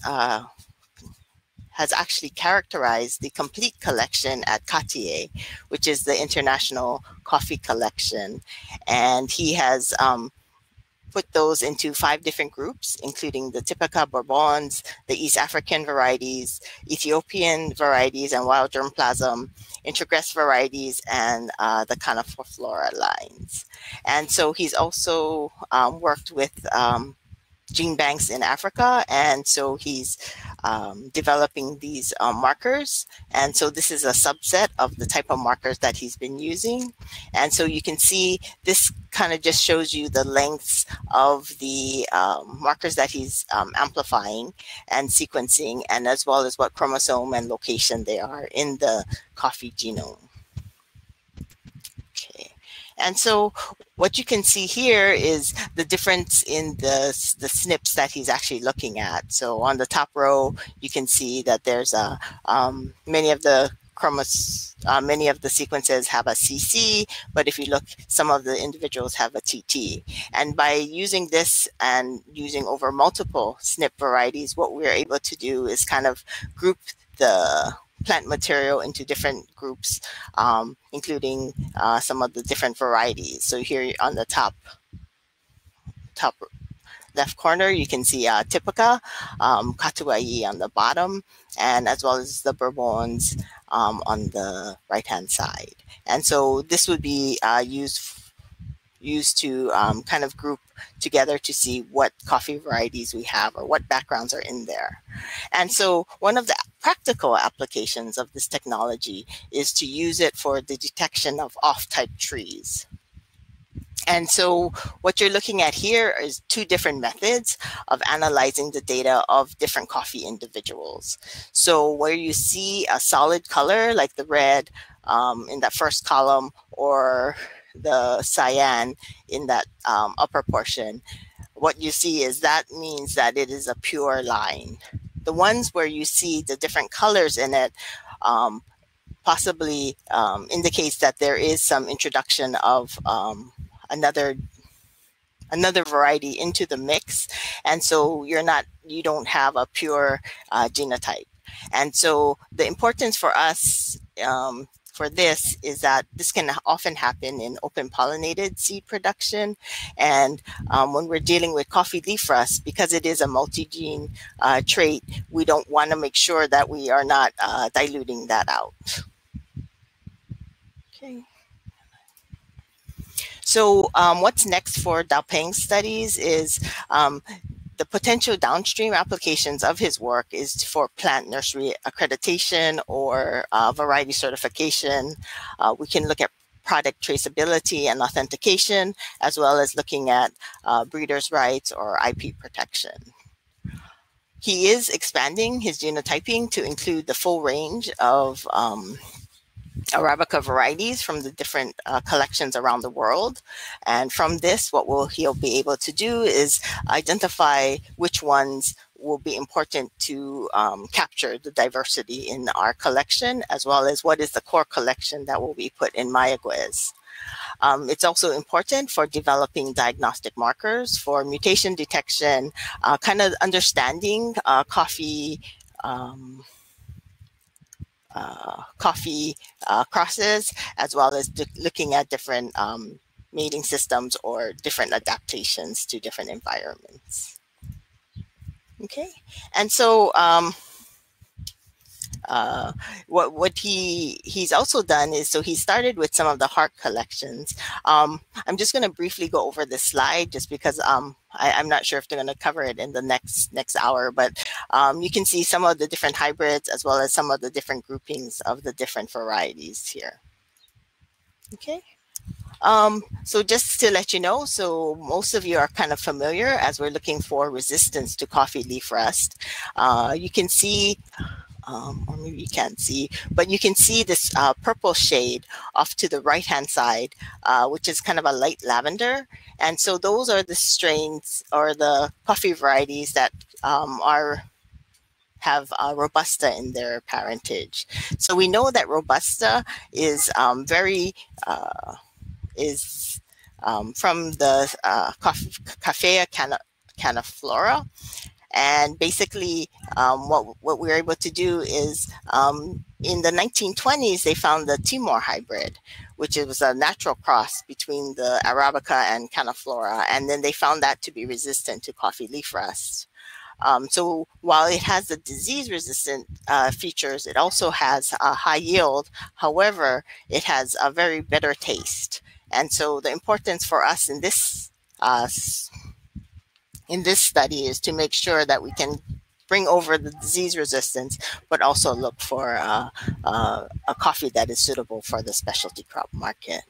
actually characterized the complete collection at HCA, which is the International Coffee Collection. And he has put those into 5 different groups, including the Typica Bourbons, the East African varieties, Ethiopian varieties and wild germplasm, introgress varieties, and the Canephora lines. And so he's also worked with gene banks in Africa, and so he's developing these markers. And so this is a subset of the type of markers that he's been using. And so you can see this kind of just shows you the lengths of the markers that he's amplifying and sequencing, and as well as what chromosome and location they are in the coffee genome. Okay. And so what you can see here is the difference in the SNPs that he's actually looking at. So on the top row, you can see that there's many of the sequences have a CC, but if you look, some of the individuals have a TT. And by using this and using over multiple SNP varieties, what we're able to do is kind of group the plant material into different groups, including some of the different varieties. So here on the top left corner, you can see Typica, Katuai on the bottom, and as well as the Bourbons on the right-hand side. And so this would be used to kind of group together to see what coffee varieties we have or what backgrounds are in there. And so one of the practical applications of this technology is to use it for the detection of off-type trees. And so what you're looking at here is 2 different methods of analyzing the data of different coffee individuals. So where you see a solid color like the red in that first column, or the cyan in that upper portion, what you see is that means that it is a pure line. The ones where you see the different colors in it possibly indicates that there is some introduction of another variety into the mix, and so you don't have a pure genotype. And so the importance for us for this is that this can often happen in open pollinated seed production, and when we're dealing with coffee leaf rust, because it is a multi-gene trait, we don't want to make sure that we are not diluting that out. Okay. So what's next for Dalpeng's studies is the potential downstream applications of his work is for plant nursery accreditation or variety certification. We can look at product traceability and authentication, as well as looking at breeders' rights or IP protection. He is expanding his genotyping to include the full range of Arabica varieties from the different collections around the world. And from this, what he'll be able to do is identify which ones will be important to capture the diversity in our collection, as well as what is the core collection that will be put in Mayaguez. It's also important for developing diagnostic markers for mutation detection, kind of understanding coffee crosses, as well as looking at different mating systems or different adaptations to different environments. Okay, and so what he's also done is, so he started with some of the heart collections. I'm just going to briefly go over this slide just because I'm not sure if they're going to cover it in the next hour, but you can see some of the different hybrids as well as some of the different groupings of the different varieties here. Okay. So just to let you know, so most of you are kind of familiar as we're looking for resistance to coffee leaf rust. You can see, or maybe you can't see, but you can see this purple shade off to the right-hand side, which is kind of a light lavender. And so those are the strains or the coffee varieties that have Robusta in their parentage. So we know that Robusta is from the Caffea canephora. And basically, what we were able to do is in the 1920s, they found the Timor hybrid, which was a natural cross between the Arabica and Caniflora. And then they found that to be resistant to coffee leaf rust. So while it has the disease-resistant features, it also has a high yield. However, it has a very bitter taste. And so the importance for us in this study is to make sure that we can bring over the disease resistance, but also look for a coffee that is suitable for the specialty crop market.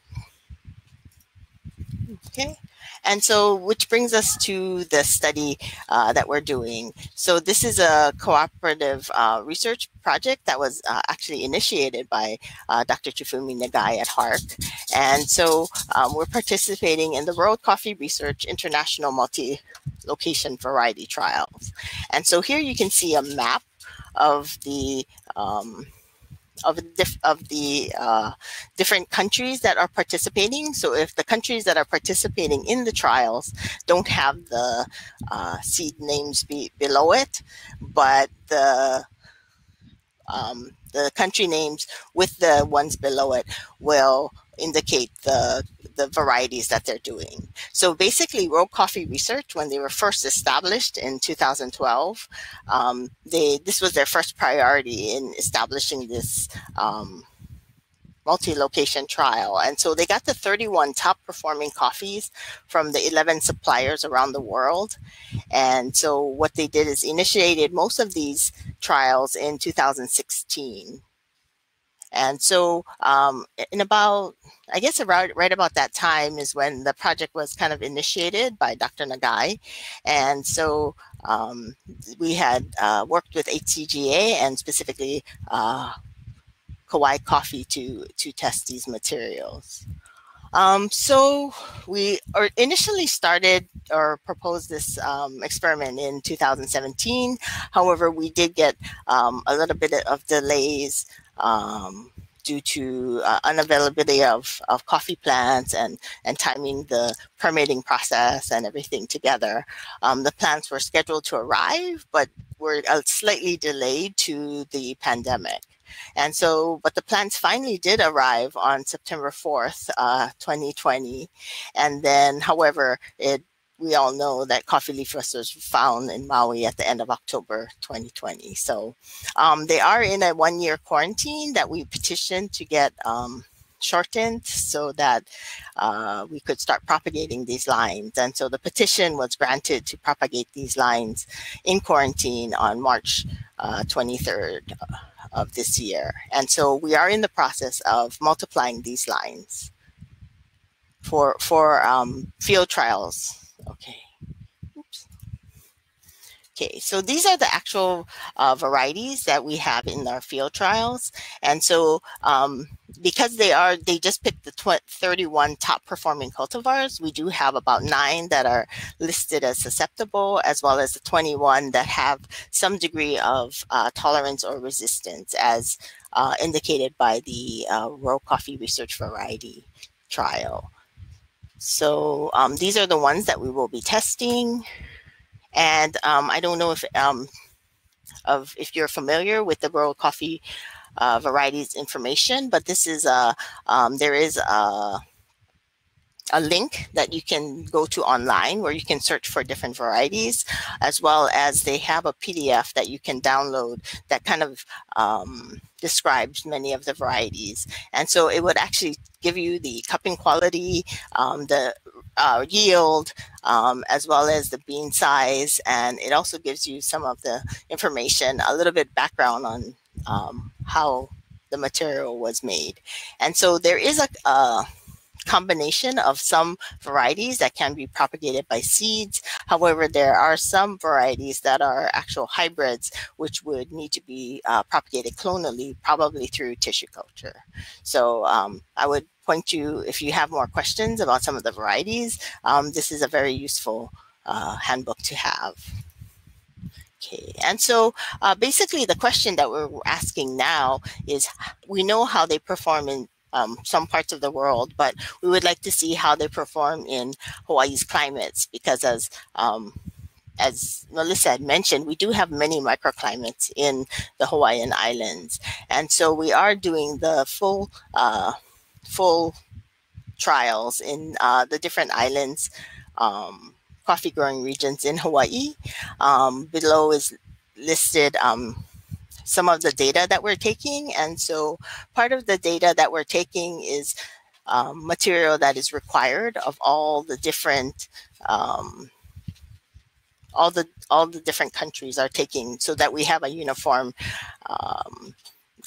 Okay. And so, which brings us to the study that we're doing. So this is a cooperative research project that was actually initiated by Dr. Chifumi Nagai at HARC. And so we're participating in the World Coffee Research International Multi-Location Variety Trials. And so here you can see a map of the different countries that are participating. So if the countries that are participating in the trials don't have the seed names below it, but the country names with the ones below it will indicate the varieties that they're doing. So basically, World Coffee Research, when they were first established in 2012, this was their first priority in establishing this multi-location trial. And so they got the 31 top performing coffees from the 11 suppliers around the world. And so what they did is initiated most of these trials in 2016. And so in about, I guess right about that time is when the project was kind of initiated by Dr. Nagai. And so we had worked with HCA and specifically Kauai Coffee to test these materials. So we initially started or proposed this experiment in 2017. However, we did get a little bit of delays due to unavailability of coffee plants and timing the permitting process and everything together. The plants were scheduled to arrive, but were slightly delayed to the pandemic. And so, but the plants finally did arrive on September 4th, 2020. And then, however, we all know that coffee leaf rust was found in Maui at the end of October 2020. So they are in a 1-year quarantine that we petitioned to get shortened so that we could start propagating these lines. And so the petition was granted to propagate these lines in quarantine on March 23rd of this year. And so we are in the process of multiplying these lines for field trials. Okay. Oops. Okay, so these are the actual varieties that we have in our field trials. And so because they just picked the 31 top performing cultivars, we do have about 9 that are listed as susceptible, as well as the 21 that have some degree of tolerance or resistance, as indicated by the World Coffee Research Variety Trial. So these are the ones that we will be testing. And I don't know if you're familiar with the World Coffee Varieties information, but this is there is a link that you can go to online where you can search for different varieties, as well as they have a PDF that you can download that kind of describes many of the varieties. And so it would actually give you the cupping quality, the yield, as well as the bean size. And it also gives you some of the information, a little bit background on how the material was made. And so there is a combination of some varieties that can be propagated by seeds. However, there are some varieties that are actual hybrids, which would need to be propagated clonally, probably through tissue culture. So I would point you, if you have more questions about some of the varieties, this is a very useful handbook to have. Okay, and so basically the question that we're asking now is, we know how they perform in some parts of the world, but we would like to see how they perform in Hawaii's climates, because as as Melissa had mentioned, we do have many microclimates in the Hawaiian Islands. And so we are doing the full trials in the different islands, coffee growing regions in Hawaii. Below is listed some of the data that we're taking. And so part of the data that we're taking is material that is required of all the different all the different countries are taking, so that we have a uniform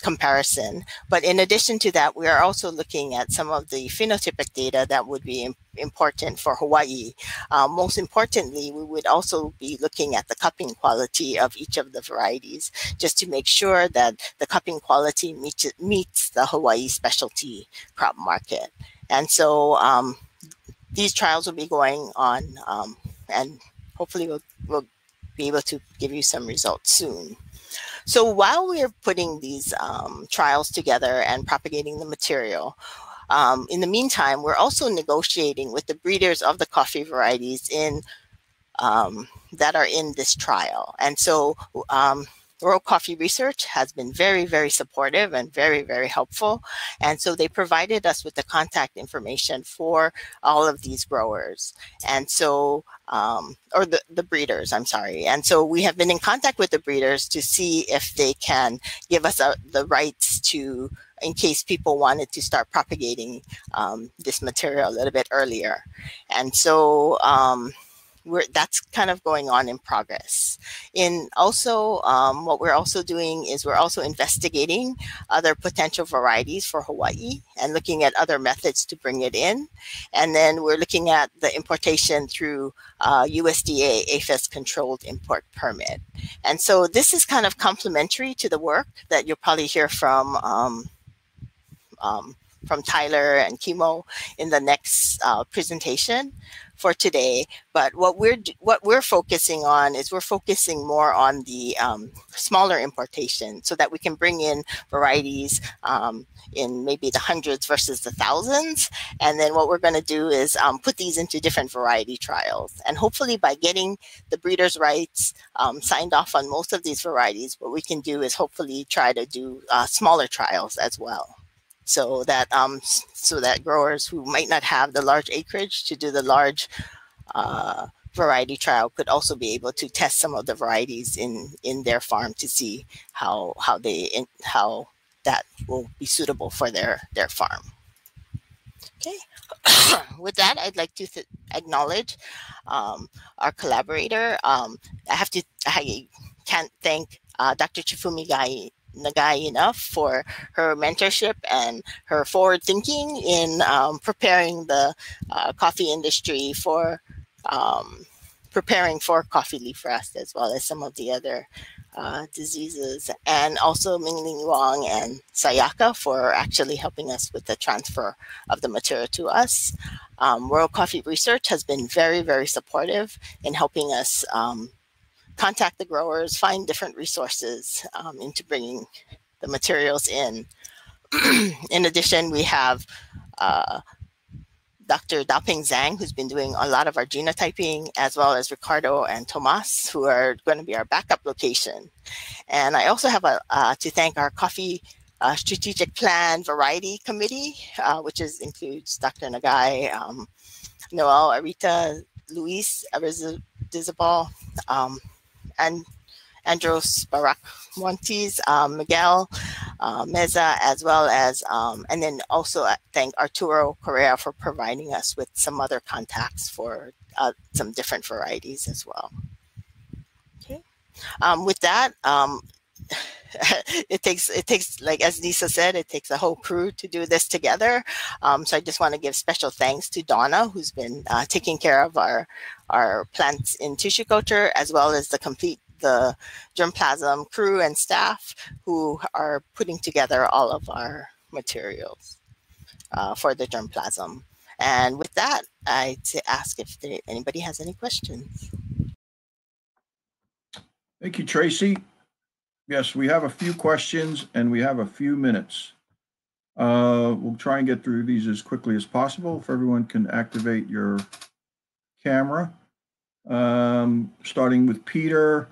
comparison. But in addition to that, we are also looking at some of the phenotypic data that would be important for Hawaii. Most importantly, we would also be looking at the cupping quality of each of the varieties, just to make sure that the cupping quality meets the Hawaii specialty crop market. And so these trials will be going on, and hopefully we'll be able to give you some results soon. So while we're putting these trials together and propagating the material, in the meantime, we're also negotiating with the breeders of the coffee varieties in that are in this trial. And so Rural Coffee Research has been very, very supportive and very, very helpful. And so they provided us with the contact information for all of these growers. And so, or the breeders, I'm sorry. And so we have been in contact with the breeders to see if they can give us the rights to, in case people wanted to start propagating this material a little bit earlier. And so that's kind of going on in progress. In also, what we're also doing is we're also investigating other potential varieties for Hawaii and looking at other methods to bring it in. And then we're looking at the importation through USDA APHIS controlled import permit. And so this is kind of complementary to the work that you'll probably hear from Tyler and Kimo in the next presentation for today. But what we're focusing on is we're focusing more on the smaller importation, so that we can bring in varieties in maybe the hundreds versus the thousands. And then what we're going to do is put these into different variety trials. And hopefully by getting the breeders' rights signed off on most of these varieties, what we can do is hopefully try to do smaller trials as well. So that growers who might not have the large acreage to do the large variety trial could also be able to test some of the varieties in their farm to see how that will be suitable for their farm. Okay. With that, I'd like to acknowledge our collaborator. I can't thank Dr. Chifumi Nagai enough for her mentorship and her forward thinking in preparing the coffee industry for preparing for coffee leaf rust, as well as some of the other diseases, and also Mingling Wong and Sayaka for actually helping us with the transfer of the material to us. Rural Coffee Research has been very, very supportive in helping us contact the growers, find different resources into bringing the materials in. In addition, we have Dr. Daoping Zhang, who's been doing a lot of our genotyping, as well as Ricardo and Tomas, who are going to be our backup location. And I also have to thank our Coffee Strategic Plan Variety Committee, which includes Dr. Nagai, Noel, Arita, Luis Arizabal, and Andros Barak Montes, Miguel Meza, as well as, and then also thank Arturo Correa for providing us with some other contacts for some different varieties as well. Okay. With that, it takes, like as Lisa said, it takes a whole crew to do this together. So I just want to give special thanks to Donna, who's been taking care of our plants in tissue culture, as well as the germplasm crew and staff who are putting together all of our materials for the germplasm. And with that, I'd ask if anybody has any questions. Thank you, Tracy. Yes, we have a few questions and we have a few minutes. We'll try and get through these as quickly as possible. If everyone can activate your camera. Starting with Peter.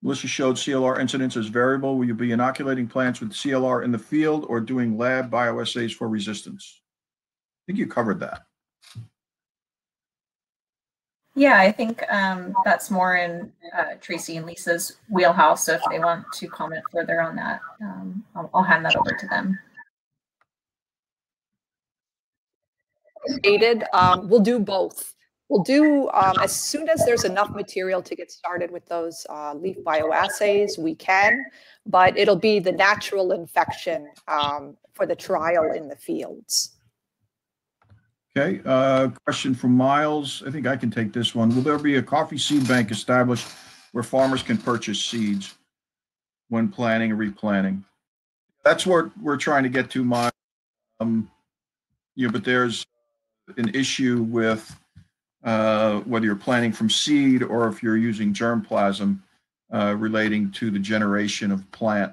Melissa showed CLR incidence as variable. Will you be inoculating plants with CLR in the field or doing lab bioassays for resistance? I think you covered that. Yeah, I think that's more in Tracy and Lisa's wheelhouse. So if they want to comment further on that, I'll hand that over to them. We'll do both. We'll do, as soon as there's enough material to get started with those leaf bioassays, we can, but it'll be the natural infection for the trial in the fields. Okay, question from Miles. I think I can take this one. Will there be a coffee seed bank established where farmers can purchase seeds when planting and replanting? That's what we're trying to get to, Miles. But there's an issue with whether you're planting from seed or if you're using germplasm relating to the generation of plant,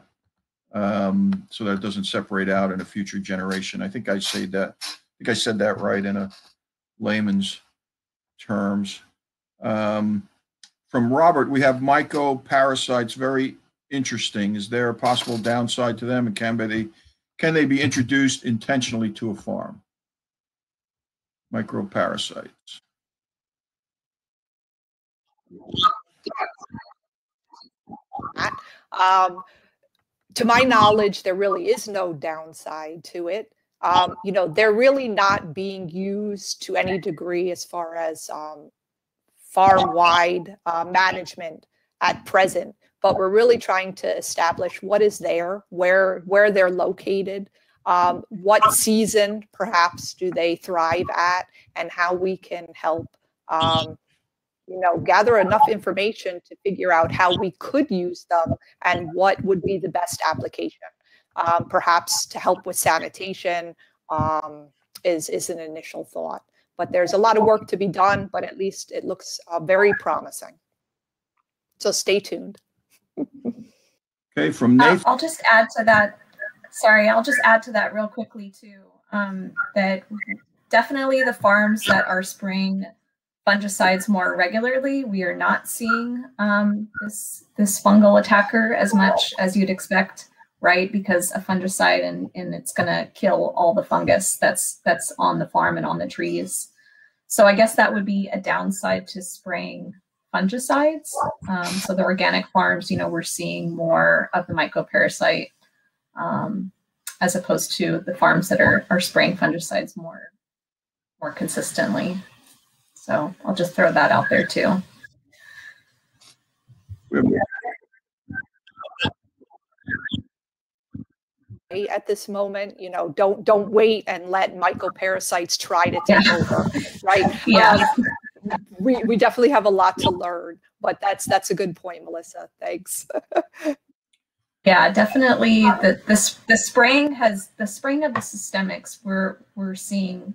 so that it doesn't separate out in a future generation. I think I said that right in a layman's terms. From Robert, we have mycoparasites, very interesting. Is there a possible downside to them, and can they be introduced intentionally to a farm? Microparasites. To my knowledge, there really is no downside to it. They're really not being used to any degree as far as farm-wide management at present, but we're really trying to establish what is there, where they're located, what season perhaps do they thrive at, and how we can help gather enough information to figure out how we could use them and what would be the best application. Perhaps to help with sanitation is an initial thought. But there's a lot of work to be done, but at least it looks very promising. So stay tuned. Okay, from Nathan. I'll just add to that. Sorry, I'll just add to that real quickly too. That definitely the farms that are spraying fungicides more regularly, we are not seeing this fungal attacker as much as you'd expect, right? Because a fungicide and it's going to kill all the fungus that's on the farm and on the trees. So I guess that would be a downside to spraying fungicides. So the organic farms, we're seeing more of the mycoparasite as opposed to the farms that are spraying fungicides more consistently. So I'll just throw that out there too. At this moment, don't wait and let mycoparasites try to take over, right? Yeah. We definitely have a lot to learn, but that's a good point, Melissa. Thanks. Yeah, definitely. The spraying of the systemics, we're seeing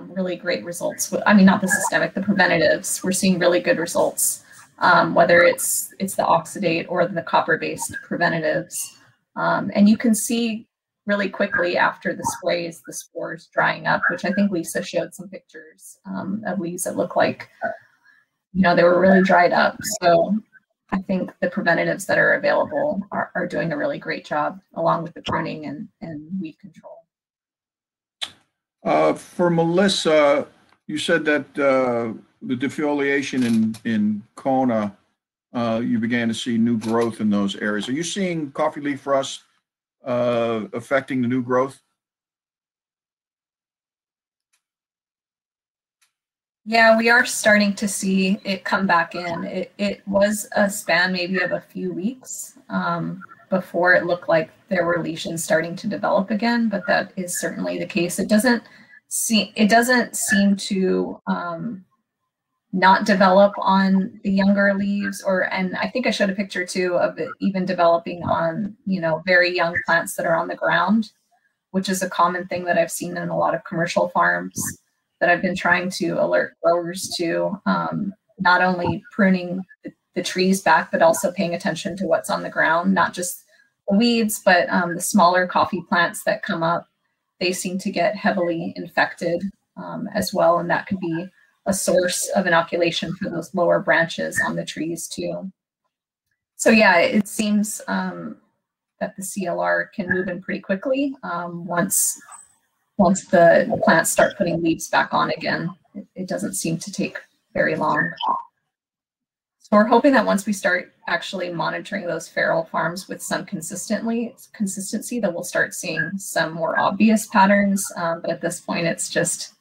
really great results. I mean, not the systemic, the preventatives. We're seeing really good results, whether it's the oxidate or the copper-based preventatives. And you can see really quickly after the sprays, the spores drying up, which I think Lisa showed some pictures of leaves that look like, they were really dried up. So I think the preventatives that are available are doing a really great job, along with the pruning and weed control. For Melissa, you said that the defoliation in Kona, you began to see new growth in those areas. Are you seeing coffee leaf rust affecting the new growth? Yeah, we are starting to see it come back in. It was a span maybe of a few weeks before it looked like there were lesions starting to develop again, but that is certainly the case. It doesn't seem to not develop on the younger leaves, and I think I showed a picture too of it even developing on very young plants that are on the ground, which is a common thing that I've seen in a lot of commercial farms that I've been trying to alert growers to, not only pruning the trees back, but also paying attention to what's on the ground, not just the weeds, but the smaller coffee plants that come up. They seem to get heavily infected as well, and that could be a source of inoculation for those lower branches on the trees too. So yeah, it seems that the CLR can move in pretty quickly once the plants start putting leaves back on again. It doesn't seem to take very long. So we're hoping that once we start actually monitoring those feral farms with some consistency, that we'll start seeing some more obvious patterns. But at this point, it's just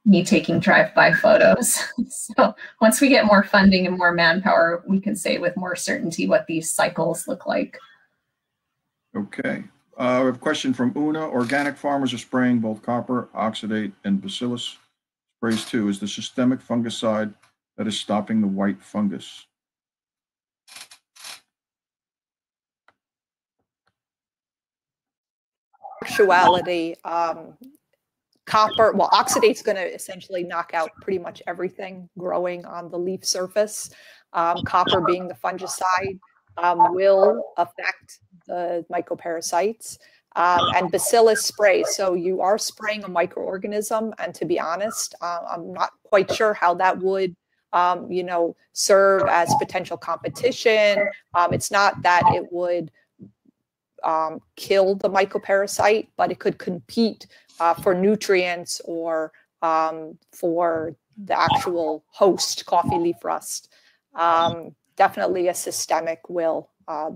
me taking drive-by photos. So once we get more funding and more manpower, we can say with more certainty what these cycles look like. Okay. We have a question from Una. Organic farmers are spraying both copper, oxidate, and bacillus sprays too. Is the systemic fungicide that is stopping the white fungus? Actuality, copper, well, oxidate's going to essentially knock out pretty much everything growing on the leaf surface. Copper, being the fungicide, will affect the mycoparasites. And bacillus spray. So you are spraying a microorganism, and to be honest, I'm not quite sure how that would, serve as potential competition. It's not that it would kill the mycoparasite, but it could compete for nutrients or for the actual host, coffee leaf rust. Definitely a systemic will.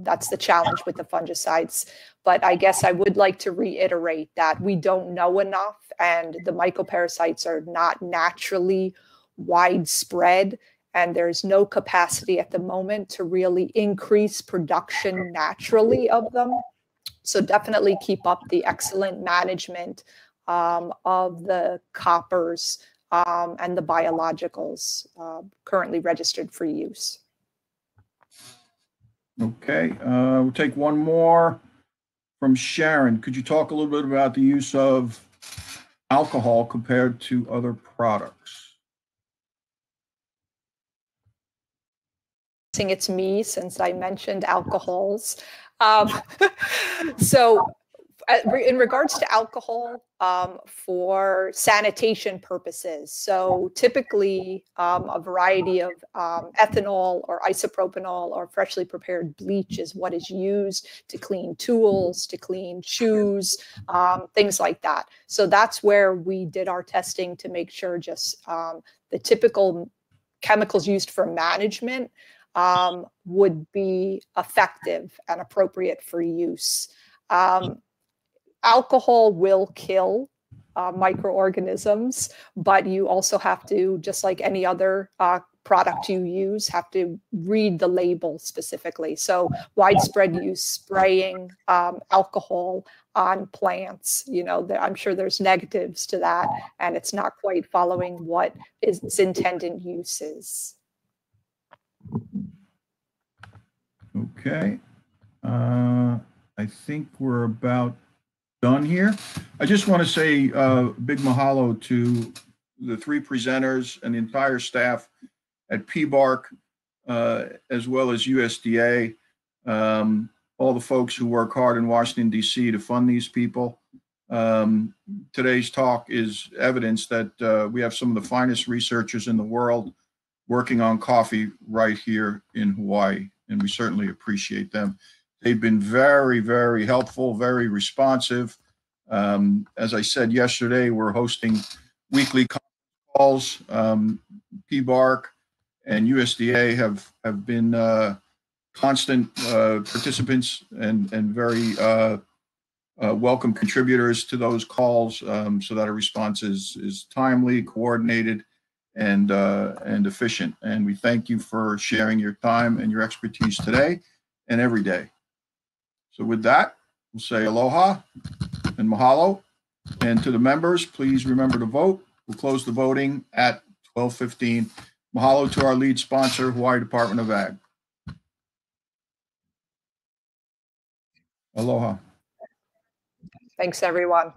That's the challenge with the fungicides. But I guess I would like to reiterate that we don't know enough, and the mycoparasites are not naturally widespread, and there's no capacity at the moment to really increase production naturally of them. So definitely keep up the excellent management of the coppers and the biologicals currently registered for use. Okay, we'll take one more from Sharon. Could you talk a little bit about the use of alcohol compared to other products? It's me, since I mentioned alcohols. So in regards to alcohol, for sanitation purposes, so typically a variety of ethanol or isopropanol or freshly prepared bleach is what is used to clean tools, to clean shoes, things like that. So that's where we did our testing to make sure just the typical chemicals used for management would be effective and appropriate for use. Alcohol will kill microorganisms, but you also have to, just like any other product you use, have to read the label specifically. So widespread use, spraying alcohol on plants, I'm sure there's negatives to that, and it's not quite following what its intended use is. Okay, I think we're about done here. I just want to say big mahalo to the three presenters and the entire staff at PBARC, as well as USDA, all the folks who work hard in Washington, D.C. to fund these people. Today's talk is evidence that we have some of the finest researchers in the world working on coffee right here in Hawaii, and we certainly appreciate them. They've been very, very helpful, very responsive. As I said yesterday, we're hosting weekly calls. PBARC and USDA have been constant participants and very welcome contributors to those calls, so that our response is timely, coordinated, and efficient. And we thank you for sharing your time and your expertise today and every day. So with that, we'll say aloha and mahalo. And to the members, please remember to vote. We'll close the voting at 12:15. Mahalo to our lead sponsor, Hawaii Department of Ag. Aloha. Thanks, everyone.